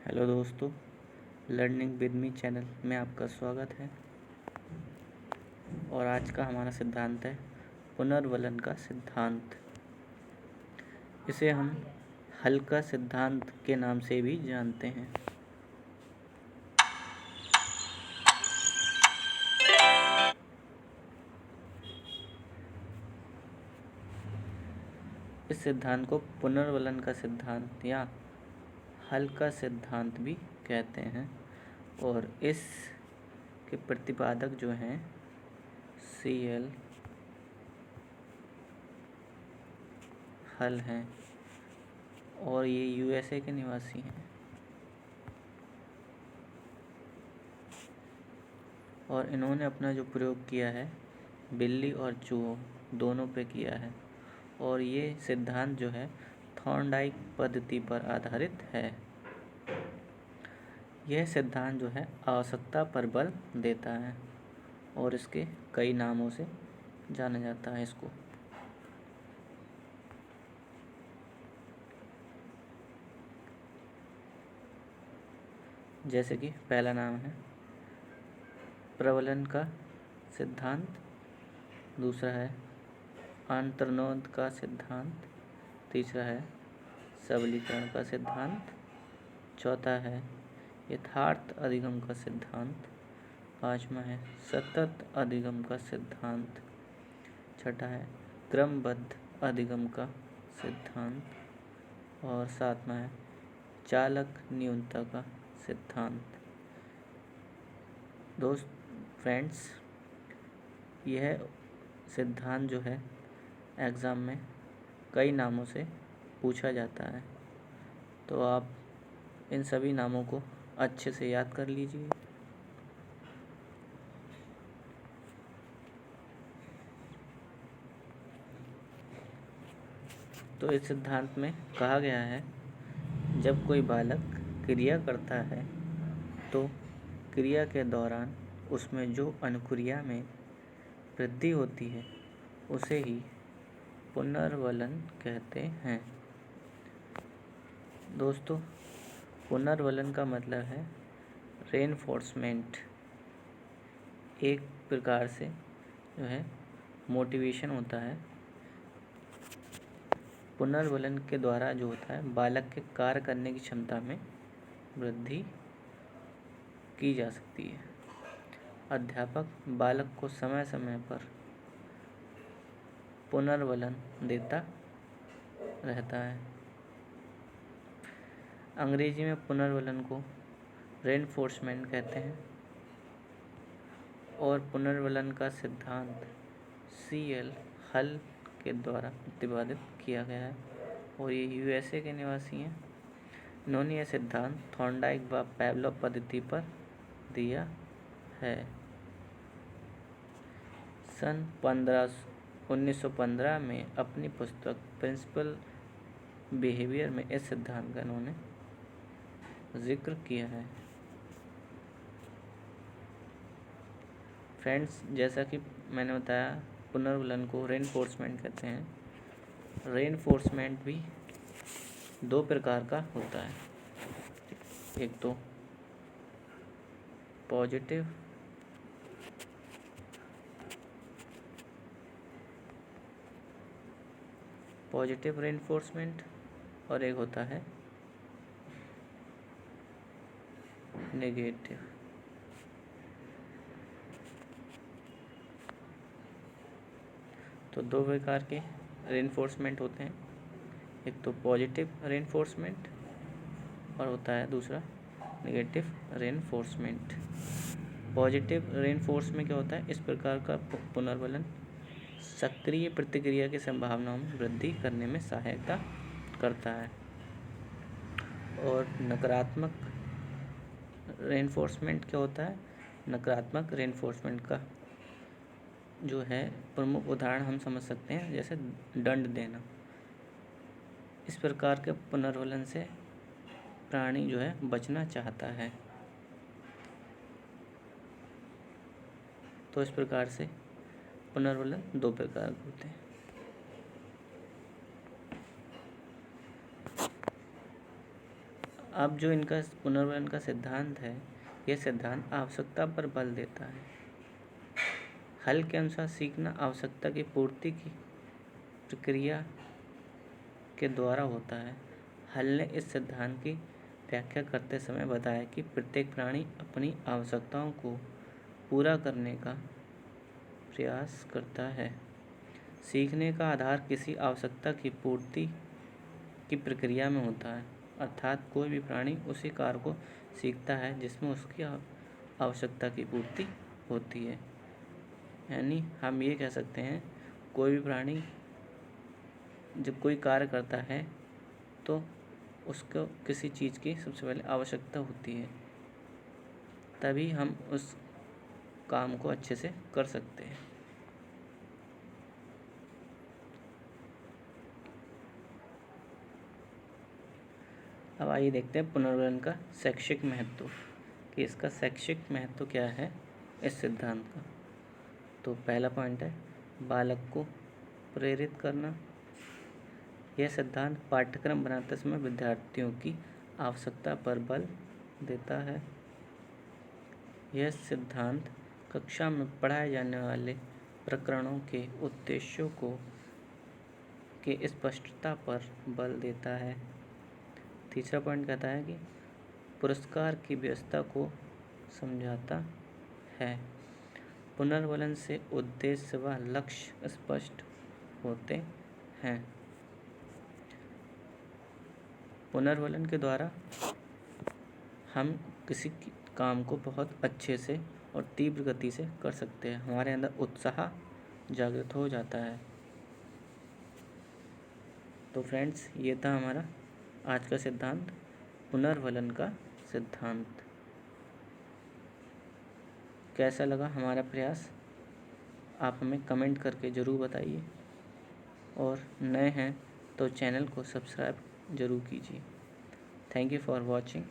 Hello दोस्तों, learning with me channel में आपका स्वागत है। और आज का हमारा सिद्धांत है पुनर्वलन का सिद्धांत। इसे हम हल का सिद्धांत के नाम से भी जानते हैं। इस सिद्धांत को पुनर्वलन का सिद्धांत या हल का सिद्धांत भी कहते हैं। और इस के प्रतिपादक जो हैं CL हल हैं और ये USA के निवासी हैं। और इन्होंने अपना जो प्रयोग किया है बिल्ली और चूहों दोनों पे किया है। और ये सिद्धांत जो है थॉर्नडाइक पद्धति पर आधारित है। यह सिद्धांत जो है आवश्यकता पर बल देता है और इसके कई नामों से जाना जाता है इसको। जैसे कि पहला नाम है प्रबलन का सिद्धांत, दूसरा है अंतर्निहित का सिद्धांत, तीसरा है सबलीकरण का सिद्धांत, चौथा है यथार्थ अधिगम का सिद्धांत, पांचवा है सतत अधिगम का सिद्धांत, छठा है क्रमबद्ध अधिगम का सिद्धांत और सातवां है चालक न्यूनता का सिद्धांत। फ्रेंड्स, यह सिद्धांत जो है एग्ज़ाम में कई नामों से पूछा जाता है, तो आप इन सभी नामों को अच्छे से याद कर लीजिए। तो इस सिद्धांत में कहा गया है जब कोई बालक क्रिया करता है तो क्रिया के दौरान उसमें जो अनुक्रिया में वृद्धि होती है उसे ही पुनर्वलन कहते हैं। दोस्तों, पुनर्वलन का मतलब है रेनफोर्समेंट। एक प्रकार से जो है मोटिवेशन होता है। पुनर्वलन के द्वारा जो होता है बालक के कार्य करने की क्षमता में वृद्धि की जा सकती है। अध्यापक बालक को समय समय पर पुनर्वलन देता रहता है। अंग्रेजी में पुनर्वलन को रेनफोर्समेंट कहते हैं और पुनर्वलन का सिद्धांत CL हल के द्वारा प्रतिपादित किया गया है और ये USA के निवासी हैं। इन्होंने यह सिद्धांत थॉर्नडाइक व पावलोव पद्धति पर दिया है। सन 1915 में अपनी पुस्तक प्रिंसिपल बिहेवियर में इस सिद्धांत का इन्होंने जिक्र किया है। फ्रेंड्स, जैसा कि मैंने बताया पुनर्वलन को रेनफोर्समेंट कहते हैं। रेनफोर्समेंट भी दो प्रकार का होता है। एक तो पॉजिटिव रेनफोर्समेंट और एक होता है नेगेटिव। तो दो प्रकार के रेनफोर्समेंट होते हैं। एक तो पॉजिटिव रेनफोर्समेंट और होता है दूसरा नेगेटिव रेनफोर्समेंट। पॉजिटिव रेनफोर्समेंट क्या होता है? इस प्रकार का पुनर्वलन सक्रिय प्रतिक्रिया की संभावनाओं में वृद्धि करने में सहायता करता है। और नकारात्मक रेनफोर्समेंट क्या होता है? नकारात्मक रेनफोर्समेंट का जो है प्रमुख उदाहरण हम समझ सकते हैं, जैसे दंड देना। इस प्रकार के पुनर्वलन से प्राणी जो है बचना चाहता है। तो इस प्रकार से पुनर्वलन दो प्रकार के होते हैं। अब जो इनका पुनर्वलन का सिद्धांत है, यह सिद्धांत आवश्यकता पर बल देता है। हल के अनुसार सीखना आवश्यकता की पूर्ति की प्रक्रिया के द्वारा होता है। हल ने इस सिद्धांत की व्याख्या करते समय बताया कि प्रत्येक प्राणी अपनी आवश्यकताओं को पूरा करने का प्रयास करता है। सीखने का आधार किसी आवश्यकता की पूर्ति की प्रक्रिया में होता है, अर्थात कोई भी प्राणी उसी कार्य को सीखता है जिसमें उसकी आवश्यकता की पूर्ति होती है। यानी हम ये कह सकते हैं, कोई भी प्राणी जब कोई कार्य करता है तो उसको किसी चीज़ की सबसे पहले आवश्यकता होती है, तभी हम उस काम को अच्छे से कर सकते हैं। अब आइए देखते हैं पुनर्वलन का शैक्षिक महत्व, कि इसका शैक्षिक महत्व क्या है इस सिद्धांत का। तो पहला पॉइंट है बालक को प्रेरित करना। यह सिद्धांत पाठ्यक्रम बनाते समय विद्यार्थियों की आवश्यकता पर बल देता है। यह सिद्धांत कक्षा में पढ़ाए जाने वाले प्रकरणों के उद्देश्यों के स्पष्टता पर बल देता है। तीसरा पॉइंट कहता है कि पुरस्कार की व्यवस्था को समझाता है। पुनर्वलन से उद्देश्य व लक्ष्य स्पष्ट होते हैं। पुनर्वलन के द्वारा हम किसी काम को बहुत अच्छे से और तीव्र गति से कर सकते हैं। हमारे अंदर उत्साह जागृत हो जाता है। तो फ्रेंड्स, ये था हमारा आज का सिद्धांत, पुनर्वलन का सिद्धांत। कैसा लगा हमारा प्रयास, आप हमें कमेंट करके ज़रूर बताइए, और नए हैं तो चैनल को सब्सक्राइब ज़रूर कीजिए। Thank you for watching.